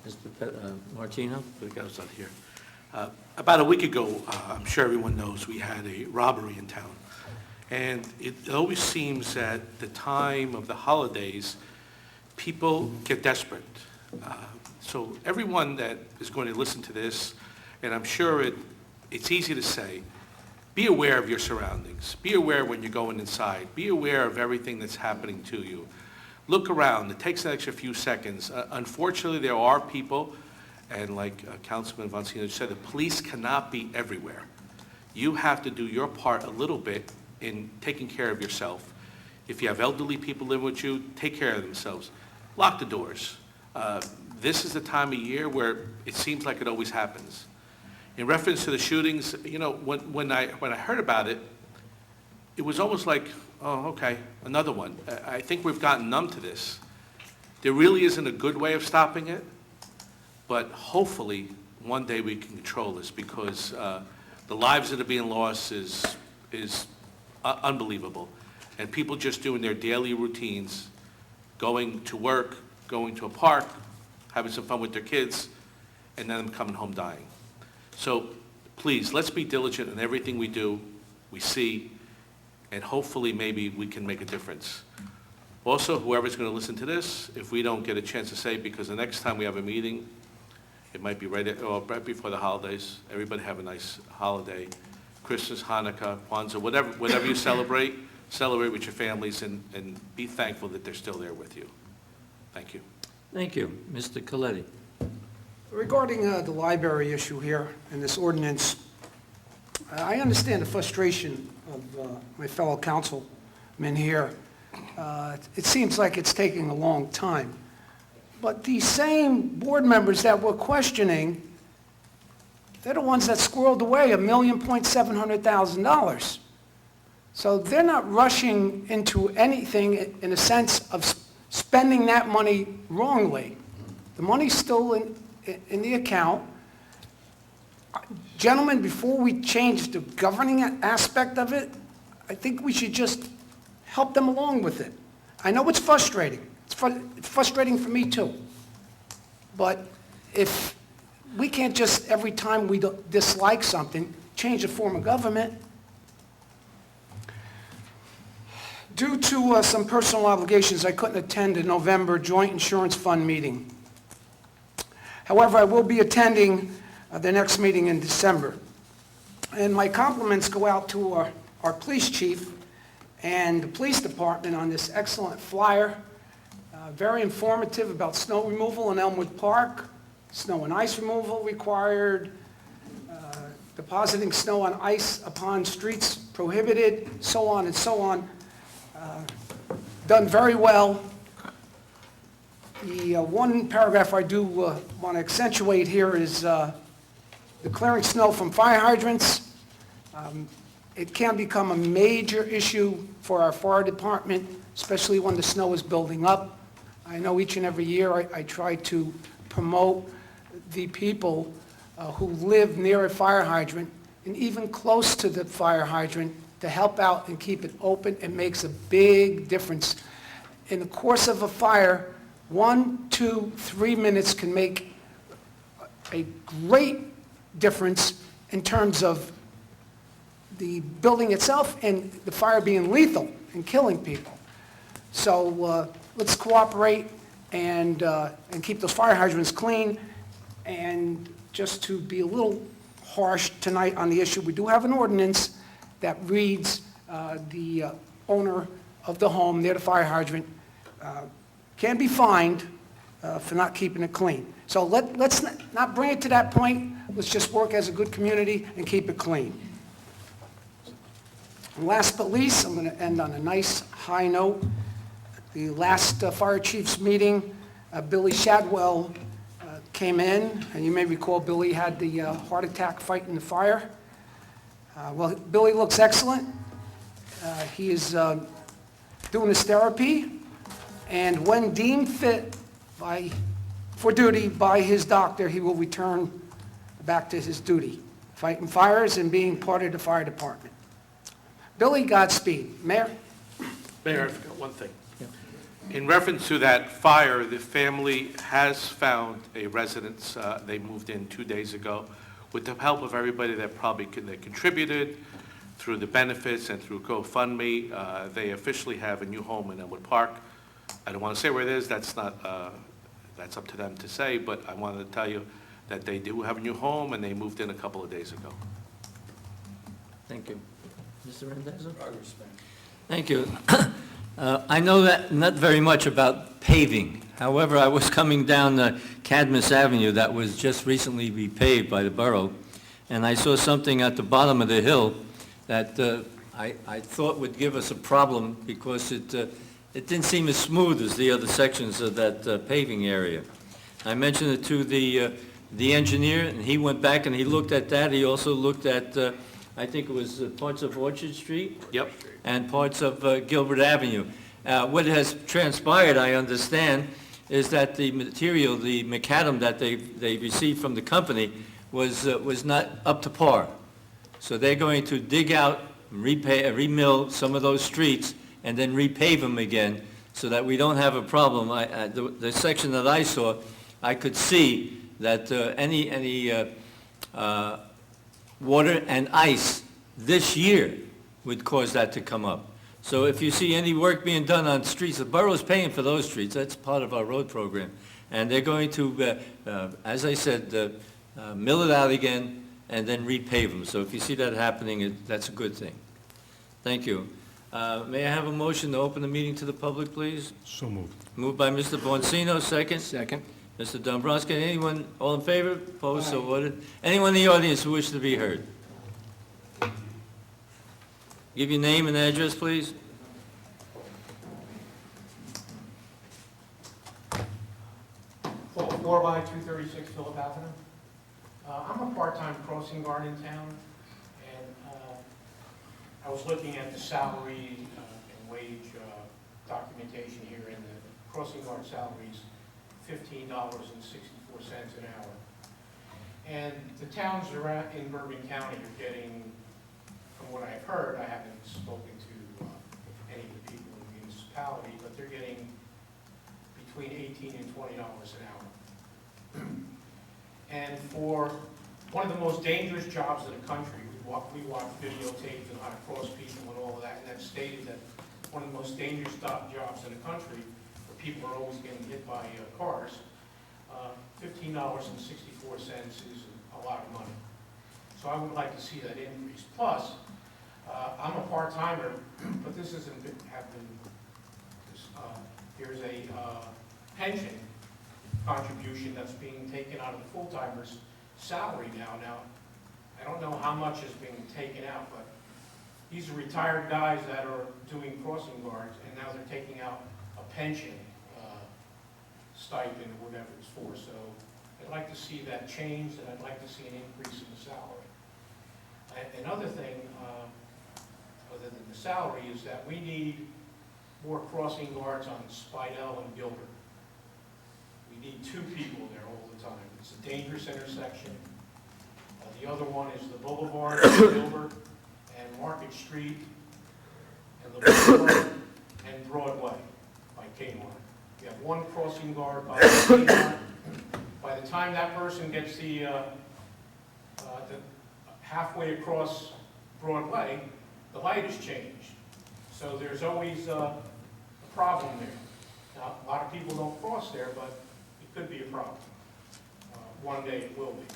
Mr. Martino? The guy's not here. About a week ago, I'm sure everyone knows, we had a robbery in town. And it always seems at the time of the holidays, people get desperate. So everyone that is going to listen to this, and I'm sure it's easy to say, be aware of your surroundings. Be aware when you're going inside. Be aware of everything that's happening to you. Look around. It takes an extra few seconds. Unfortunately, there are people, and like Councilman Vancino said, the police cannot be everywhere. You have to do your part a little bit in taking care of yourself. If you have elderly people living with you, take care of themselves. Lock the doors. This is the time of year where it seems like it always happens. In reference to the shootings, when I heard about it, it was almost like, oh, okay, another one. I think we've gotten numb to this. There really isn't a good way of stopping it, but hopefully one day we can control this, because the lives that are being lost is unbelievable. And people just doing their daily routines, going to work, going to a park, having some fun with their kids, and then coming home dying. So please, let's be diligent in everything we do. we see, and hopefully maybe we can make a difference. Also, whoever's going to listen to this, if we don't get a chance to say, because the next time we have a meeting, it might be right before the holidays. Everybody have a nice holiday, Christmas, Hanukkah, Kwanzaa, whatever you celebrate with your families and be thankful that they're still there with you. Thank you. Thank you. Mr. Coletti. Regarding the library issue here and this ordinance, I understand the frustration of my fellow councilmen here. It seems like it's taking a long time. But these same board members that were questioning, they're the ones that squirreled away $1,700,000. So they're not rushing into anything in a sense of spending that money wrongly. The money's still in the account. Gentlemen, before we change the governing aspect of it, I think we should just help them along with it. I know it's frustrating. It's frustrating for me too. But if we can't just, every time we dislike something, change the form of government. Due to some personal obligations, I couldn't attend the November Joint Insurance Fund meeting. However, I will be attending the next meeting in December. And my compliments go out to our police chief and the police department on this excellent flyer. Very informative about snow removal in Elmwood Park, snow and ice removal required, depositing snow on ice upon streets prohibited, so on and so on. Done very well. The one paragraph I do want to accentuate here is declaring snow from fire hydrants. It can become a major issue for our fire department, especially when the snow is building up. I know each and every year I try to promote the people who live near a fire hydrant and even close to the fire hydrant to help out and keep it open. It makes a big difference. In the course of a fire, 1, 2, 3 minutes can make a great difference in terms of the building itself and the fire being lethal and killing people. So let's cooperate and keep those fire hydrants clean. And just to be a little harsh tonight on the issue, we do have an ordinance that reads the owner of the home near the fire hydrant can be fined for not keeping it clean. So let's not bring it to that point. Let's just work as a good community and keep it clean. And last but least, I'm going to end on a nice high note. The last fire chiefs meeting, Billy Shadwell came in, and you may recall Billy had the heart attack fighting the fire. Well, Billy looks excellent. He is doing his therapy, and when deemed fit for duty by his doctor, he will return back to his duty, fighting fires and being part of the fire department. Billy, Godspeed. Mayor? Mayor, I forgot one thing. In reference to that fire, the family has found a residence. They moved in 2 days ago. With the help of everybody that probably contributed through the benefits and through GoFundMe, they officially have a new home in Elmwood Park. I don't want to say where it is. That's up to them to say, but I wanted to tell you that they do have a new home and they moved in a couple of days ago. Thank you. Mr. Randazzo? Thank you. I know that not very much about paving. However, I was coming down Cadmus Avenue that was just recently repaved by the borough, and I saw something at the bottom of the hill that I thought would give us a problem because it didn't seem as smooth as the other sections of that paving area. I mentioned it to the engineer, and he went back and he looked at that. He also looked at, I think it was parts of Orchard Street. Yep. And parts of Gilbert Avenue. What has transpired, I understand, is that the material, the macadam that they received from the company was not up to par. So they're going to dig out, remill some of those streets, and then repave them again, so that we don't have a problem. The section that I saw, I could see that any water and ice this year would cause that to come up. So if you see any work being done on streets, the borough's paying for those streets, that's part of our road program. And they're going to, as I said, mill it out again and then repave them. So if you see that happening, that's a good thing. Thank you. May I have a motion to open the meeting to the public, please? So moved. Moved by Mr. Boncino, second. Second. Mr. Dombrowski, anyone, all in favor? Opposed, so ordered. Anyone in the audience who wish to be heard? Give your name and address, please. Four by 236 Philip Avenue. I'm a part-time crossing guard in town, and I was looking at the salary and wage documentation here, and the crossing guard salaries $15.64 an hour. And the towns around in Bourbon County are getting, from what I've heard, I haven't spoken to any of the people in the municipality, but they're getting between $18 and $20 an hour. And for one of the most dangerous jobs in the country, we watch videotapes on how to cross people and all of that, and that's stated that one of the most dangerous jobs in the country, where people are always getting hit by cars, $15.64 is a lot of money. So I would like to see that increase. Plus, I'm a part-timer, but this hasn't happened. There's a pension contribution that's being taken out of the full-timer's salary now. Now, I don't know how much is being taken out, but these are retired guys that are doing crossing guards, and now they're taking out a pension stipend or whatever it's for. So I'd like to see that changed, and I'd like to see an increase in the salary. Another thing, other than the salary, is that we need more crossing guards on Spidell and Gilbert. We need 2 people there all the time. It's a dangerous intersection. The other one is the Boulevard in Gilbert and Market Street and the Boulevard and Broadway by Kmart. We have 1 crossing guard by Kmart. By the time that person gets the halfway across Broadway, the light has changed. So there's always a problem there. Now, a lot of people don't cross there, but it could be a problem. One day it will be.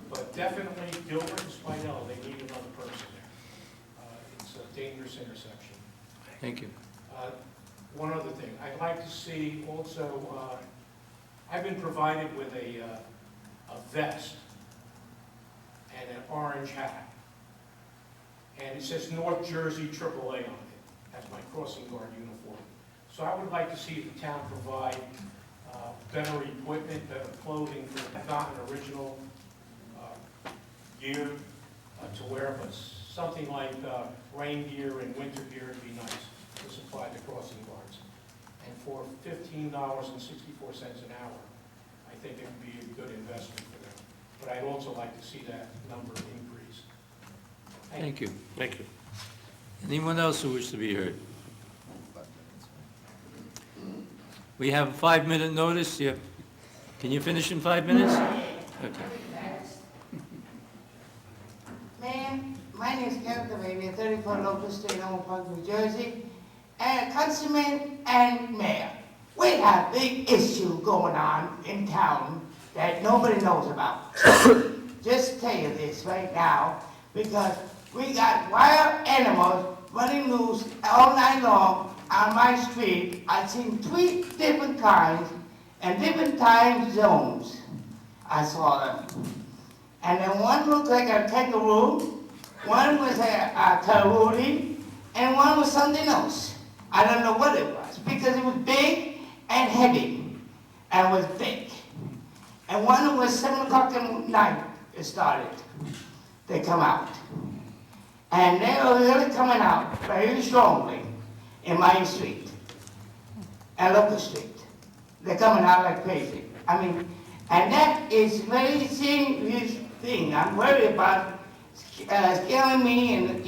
But definitely Gilbert and Spinell, they need another person there. It's a dangerous intersection. Thank you. One other thing, I'd like to see also, I've been provided with a vest and an orange hat. And it says North Jersey AAA on it. That's my crossing guard uniform. So I would like to see the town provide better equipment, better clothing for not an original gear to wear, but something like rain gear and winter gear would be nice to supply the crossing guards. And for $15.64 an hour, I think it would be a good investment for them. But I'd also like to see that number increase. Thank you. Thank you. Anyone else who wishes to be heard? We have a 5-minute notice. Can you finish in 5 minutes? Okay. Ma'am, my name is Karen Cavalier, 34 Locust Street, Elmwood Park, New Jersey, and Councilman and Mayor. We have big issue going on in town that nobody knows about. Just tell you this right now, because we got wild animals running loose all night long on my street. I've seen 3 different kinds and different time zones. I saw them. And then one looked like a kangaroo, one was a coyote, and one was something else. I don't know what it was, because it was big and heavy, and was big. And one was 7 o'clock at night, it started. They come out. And they were really coming out very strongly in my street, and Locust Street. They're coming out like crazy. I mean, and that is very serious thing. I'm worried about scaring me and,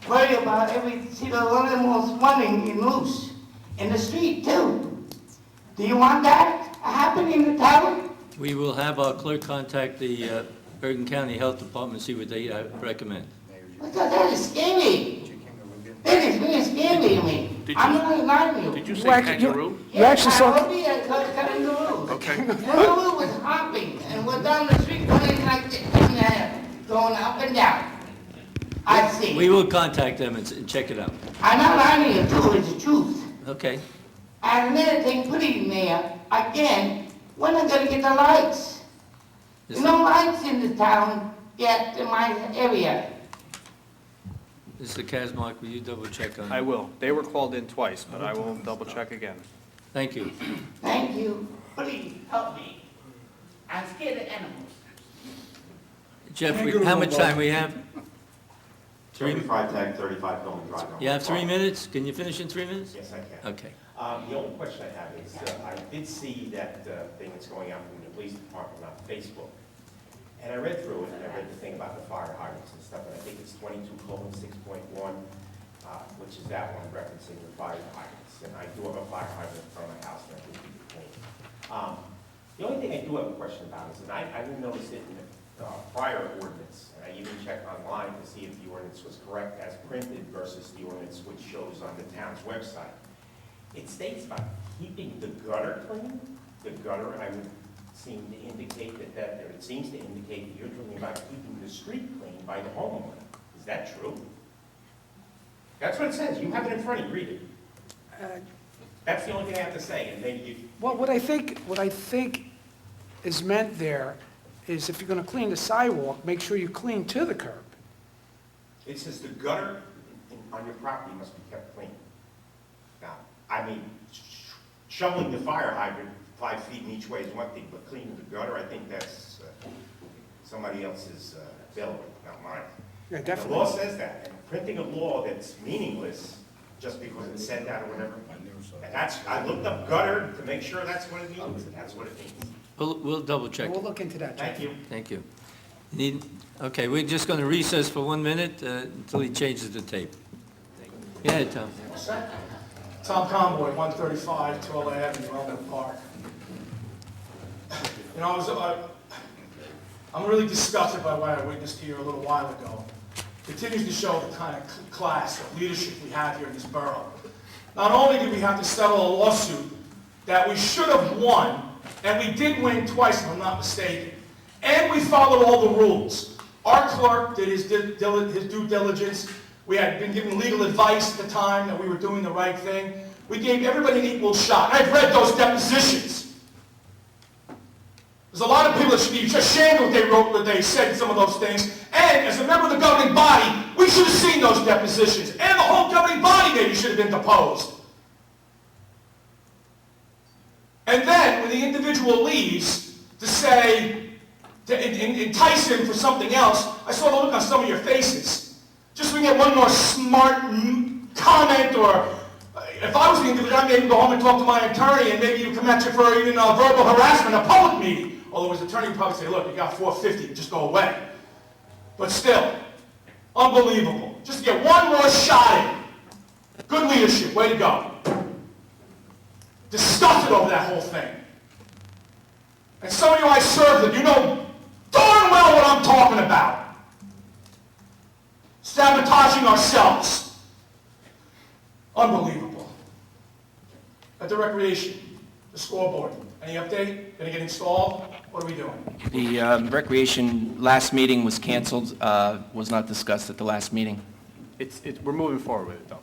worried about every single one of them was running and loose in the street too. Do you want that happening in the town? We will have our clerk contact the Bergen County Health Department, see what they recommend. Because that is scary. That is really scary to me. Did I'm you- not lying to you. Did you You say actually- kangaroo? You actually saw, I already kangaroos. Okay. Kangaroo was hopping and was down the street going like this, going up and down. I see. We will contact them and check it out. I'm not lying to you, too, it's the truth. Okay. And another thing, please, Mayor, again, when are gonna get the lights? Is No lights in the town yet in my area. Mr. Kazmark, will you double check on I that? will. They were called in twice, but I will double check again. Thank you. Thank you. Please, help me. I'm scared of animals. Jeff, how much time we have? 35 Tech, 35 Pilgrim Drive. You have 3 minutes? Can you finish in 3 minutes? Yes, I can. Okay. The only question I have is, I did see that thing that's going out from the police department on Facebook. And I read through it, and I read the thing about the fire hydrants and stuff, and I think it's 22:6.1, which is that one referencing the fire hydrants. And I do have a fire hydrant in front of my house, and I think we can clean. The only thing I do have a question about is, and I didn't notice it in the prior ordinance, and I even checked online to see if the ordinance was correct as printed versus the ordinance which shows on the town's website. It states about keeping the gutter clean. The gutter, I would seem to indicate or it seems to indicate that you're talking about keeping the street clean by the homeowner. Is that true? That's what it says. You have it in front of you. Read it. That's the only thing I have to say, and then you... well, what I think is meant there is if you're gonna clean the sidewalk, make sure you clean to the curb. It says the gutter on your property must be kept clean. Now, I mean, shoveling the fire hydrant 5 feet in each way is one thing, but cleaning the gutter, I think that's somebody else's bill, not mine. Yeah, The definitely. law says that, and printing a law that's meaningless just because it's said that or whatever. And I looked up gutter to make sure that's what it means, and that's what it means. We'll double check. We'll look into that, Jeff. Thank you. Thank you. Okay, we're just going to recess for 1 minute until he changes the tape. Go ahead, Tom. Tom Conboy, 135 Twilla Avenue, Elmwood Park. You know, I'm really disgusted by what I witnessed here a little while ago. Continues to show the kind of class of leadership we have here in this borough. Not only did we have to settle a lawsuit that we should have won, and we did win twice, if I'm not mistaken, and we followed all the rules. Our clerk did his due diligence. We had been given legal advice at the time that we were doing the right thing. We gave everybody an equal shot. I've read those depositions. There's a lot of people that should be ashamed of what they wrote, what they said, some of those things. And as a member of the governing body, we should have seen those depositions. And the whole governing body maybe should have been deposed. And then, when the individual leaves to say, to entice him for something else, I saw the look on some of your faces. Just so we get one more smart comment, or if I was the individual, I'd maybe go home and talk to my attorney, and maybe you come at you for even verbal harassment, a public meeting. Although his attorney would probably say, look, you got 450, just go away. But still, unbelievable. Just to get one more shot in. Good leadership, way to go. Disgusted over that whole thing. And some of you I served with, you know darn well what I'm talking about. Sabotaging ourselves. Unbelievable. At the recreation, the scoreboard, any update? Gonna get installed? What are we doing? The recreation last meeting was canceled, was not discussed at the last meeting. We're moving forward with it, though.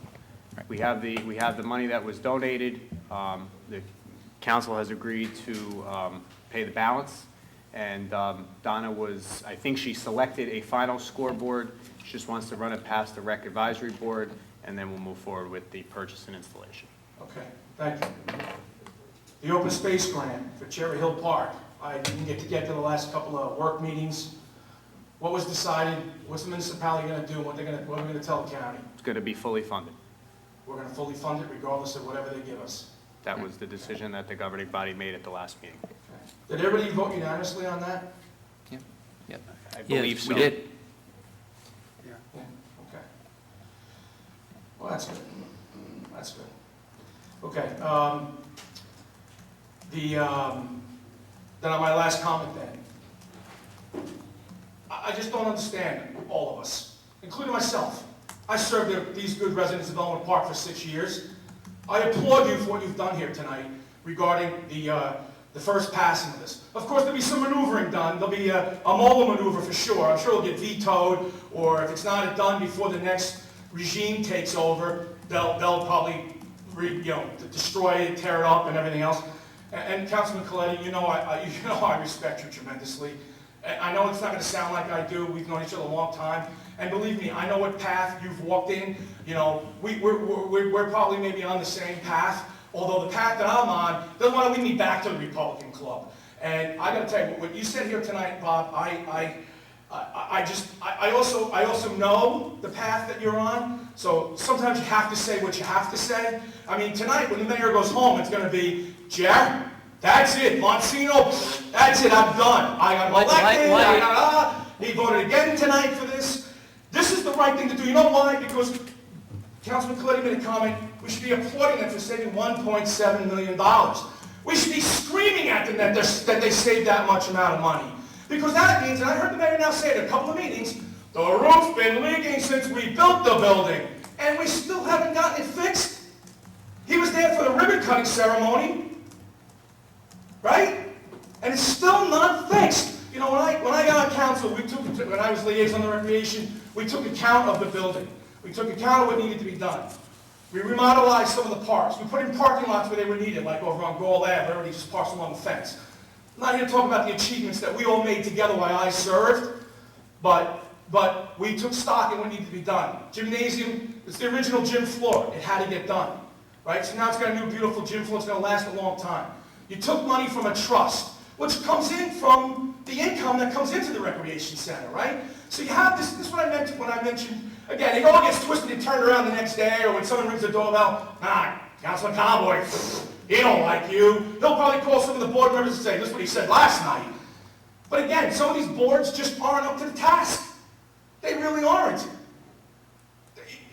We have the money that was donated. The council has agreed to pay the balance, and Donna I think she selected a final scoreboard. She just wants to run it past the rec advisory board, and then we'll move forward with the purchase and installation. Okay, thank you. The open space grant for Cherry Hill Park. I didn't get to the last couple of work meetings. What was decided? What's the municipality going to do? What are we going to tell the county? It's going to be fully funded. We're going to fully fund it regardless of whatever they give us. That was the decision that the governing body made at the last meeting. Did everybody vote unanimously on that? Yeah. I believe so. We did. Yeah, okay. Well, that's good. That's good. Okay, then on my last comment then. I just don't understand, all of us, including myself. I served these good residents of Elmwood Park for 6 years. I applaud you for what you've done here tonight regarding the first passing of this. Of course, there'll be some maneuvering done. There'll be a Mueller maneuver for sure. I'm sure it'll get vetoed, or if it's not done before the next regime takes over, they'll probably destroy it, tear it up, and everything else. And Councilman Coletti, you know I respect you tremendously. I know it's not going to sound like I do. We've known each other a long time, and believe me, I know what path you've walked in. You know, we're probably maybe on the same path. Although the path that I'm on doesn't want to lead me back to the Republican Club. And I got to tell you, what you said here tonight, Bob, I also know the path that you're on. So sometimes you have to say what you have to say. I mean, tonight when the mayor goes home, it's going to be, Jer, that's it, Monsino, that's it, I'm done. I got elected, he voted again tonight for this. This is the right thing to do. You know why? Because Councilman Coletti made a comment. We should be applauding them for saving $1.7 million. We should be screaming at them that they saved that much amount of money. Because that means, and I heard the mayor now say it at a couple of meetings, the roof's been leaking since we built the building, and we still haven't gotten it fixed. He was there for the ribbon cutting ceremony, right? And it's still not fixed. You know, when I got on council, when I was liaison on recreation, we took account of the building. We took account of what needed to be done. We remodelized some of the parks. We put in parking lots where they were needed, like over on Gall Ave, everybody just parks along the fence. I'm not here to talk about the achievements that we all made together while I served, but we took stock in what needed to be done. Gymnasium, it's the original gym floor. It had to get done, right? So now it's got a new beautiful gym floor. It's going to last a long time. You took money from a trust, which comes in from the income that comes into the recreation center, right? So you have this is what I meant when I mentioned. Again, it all gets twisted and turned around the next day, or when someone rings the doorbell, Councilman Conboy, he don't like you. He'll probably call some of the board members and say, this is what he said last night. But again, some of these boards just aren't up to the task. They really aren't.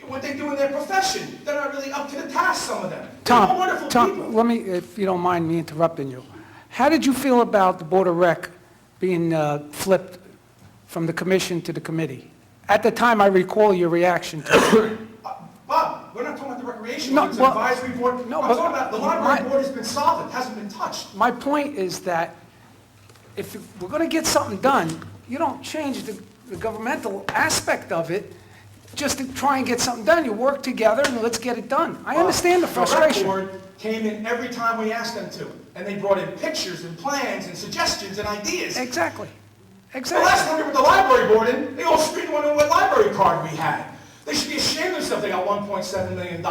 What they do in their profession, they're not really up to the task, some of them. They're wonderful people. Tom, let me, if you don't mind me interrupting you. How did you feel about the Board of Rec being flipped from the commission to the committee? At the time, I recall your reaction to it. Bob, we're not talking about the recreation, No, it's well, an advisory board. no, I'm but talking about the library board has been solid, hasn't been touched. My point is that if we're going to get something done, you don't change the governmental aspect of it just to try and get something done. You work together and let's get it done. I understand the frustration. The rec board came in every time we asked them to, and they brought in pictures and plans and suggestions and ideas. Exactly. The last time we were at the library board in, they all screamed wondering what library card we had. They should be ashamed of themselves they got $1.7 million.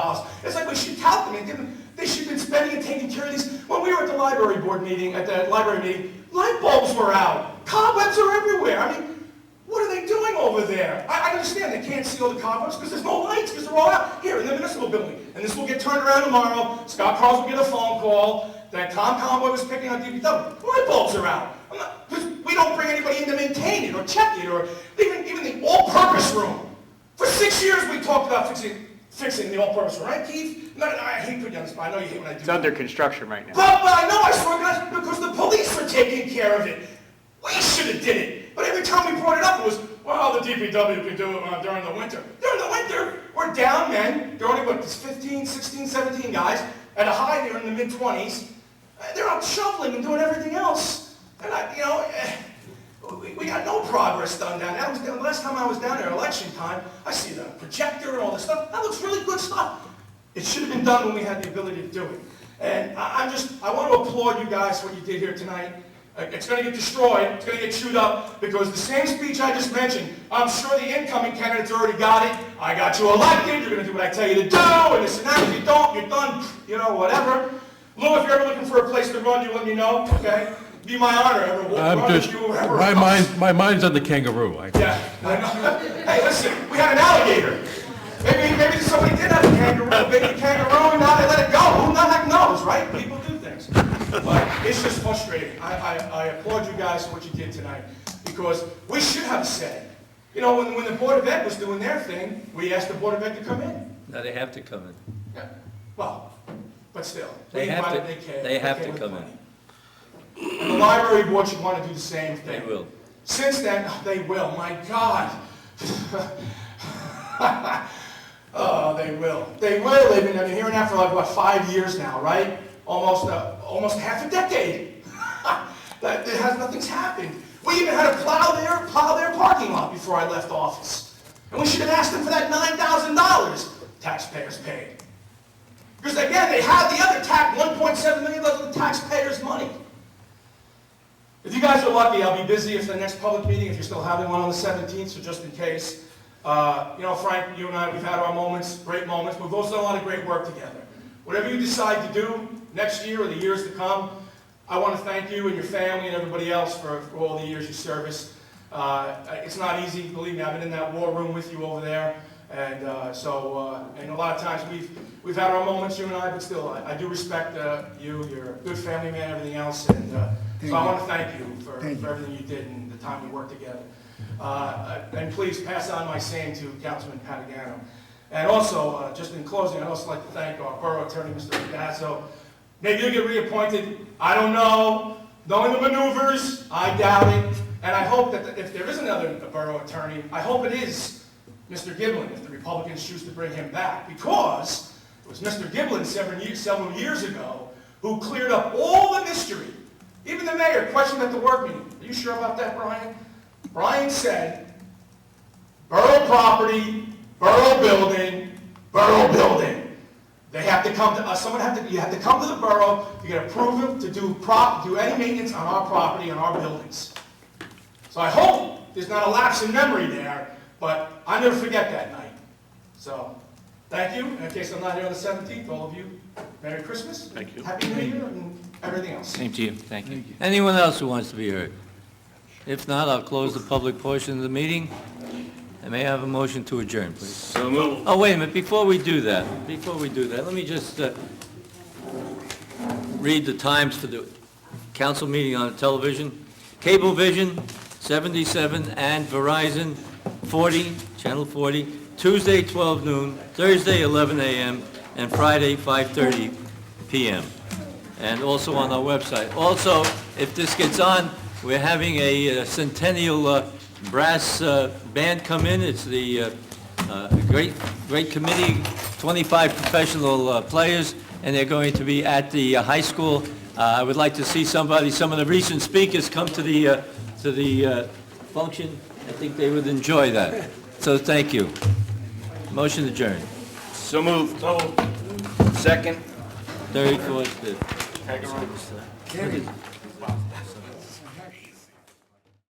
It's like we should tout them and give them, they should have been spending and taking care of these. When we were at the library board meeting, light bulbs were out. Cobwebs are everywhere. I mean, what are they doing over there? I understand they can't see all the cobwebs because there's no lights, because they're all out here in the municipal building. And this will get turned around tomorrow. Scott Carls will get a phone call that Tom Conboy was picking on DPW. Light bulbs are out. Because we don't bring anybody in to maintain it or check it, or even the all-purpose room. For 6 years we talked about fixing the all-purpose room, right, Keith? No, I hate putting you on the spot. I know you hate when I do It's under construction right now. But I know I saw it because the police are taking care of it. We should have did it. But every time we brought it up, it was, well, the DPW can do it during the winter. During the winter, we're down men. They're only, what, 15, 16, 17 guys. At a high, they're in the mid-20s. They're out shoveling and doing everything else. And we got no progress done down there. The last time I was down there, election time, I see the projector and all this stuff. That looks really good stuff. It should have been done when we had the ability to do it. And I want to applaud you guys for what you did here tonight. It's going to get destroyed. It's going to get chewed up because the same speech I just mentioned, I'm sure the incoming candidates already got it. I got you elected. You're going to do what I tell you to do. And this and that. If you don't, you're done. You know, whatever. Lou, if you're ever looking for a place to run, you let me know, okay? Be my honor. My mind's on the kangaroo. Yeah, I know. Hey, listen, we had an alligator. Maybe somebody did have a kangaroo, a baby kangaroo, and now they let it go. Who the heck knows, right? People do things. But it's just frustrating. I applaud you guys for what you did tonight because we should have a say. You know, when the Board of Ed was doing their thing, we asked the Board of Ed to come in. Now they have to come in. Yeah. Well, but still. They have to come in. And the library board should want to do the same thing. They will. Since then, they will. My God. Oh, they will. They will. They've been hearing that for like, what, 5 years now, right? Almost half a decade. Nothing's happened. We even had to plow their parking lot before I left office. And we should have asked them for that $9,000 taxpayers paid. Because again, they had the other $1.7 million of the taxpayers' money. If you guys are lucky, I'll be busy for the next public meeting, if you're still having one on the 17th, so just in case. Frank, you and I, we've had our moments, great moments. We've also done a lot of great work together. Whatever you decide to do next year or the years to come, I want to thank you and your family and everybody else for all the years you service. It's not easy, believe me. I've been in that war room with you over there, and and a lot of times we've had our moments, you and I, but still, I do respect you. You're a good family man, everything else, and so I want to thank you for everything you did and the time we worked together. And please pass on my same to Councilman Patagano. And also, just in closing, I'd also like to thank our Borough Attorney, Mr. Ragazzo. Maybe you'll get reappointed. I don't know. Knowing the maneuvers, I doubt it. And I hope that if there is another Borough Attorney, I hope it is Mr. Giblin, if the Republicans choose to bring him back. Because it was Mr. Giblin several years ago who cleared up all the mystery. Even the mayor questioned at the work meeting. Are you sure about that, Brian? Brian said, borough property, borough building, borough building. They have to come to us. You have to come to the borough to get approval to do any maintenance on our property, on our buildings. So I hope there's not a lapse in memory there, but I'll never forget that night. So, thank you. In case I'm not here on the 17th, all of you, Merry Christmas. Thank you. Happy New Year and everything else. Same to you. Thank you. Anyone else who wants to be heard? If not, I'll close the public portion of the meeting. I may have a motion to adjourn, please. So moved. Oh, wait a minute, before we do that, let me just read the times for the council meeting on television. Cablevision, 77, and Verizon, 40, channel 40, Tuesday, 12 noon, Thursday, 11 a.m., and Friday, 5:30 p.m. And also on our website. Also, if this gets on, we're having a centennial brass band come in. It's the great committee, 25 professional players, and they're going to be at the high school. I would like to see some of the recent speakers come to the function. I think they would enjoy that. So thank you. Motion adjourned. So moved. Second. Third, fourth, fifth.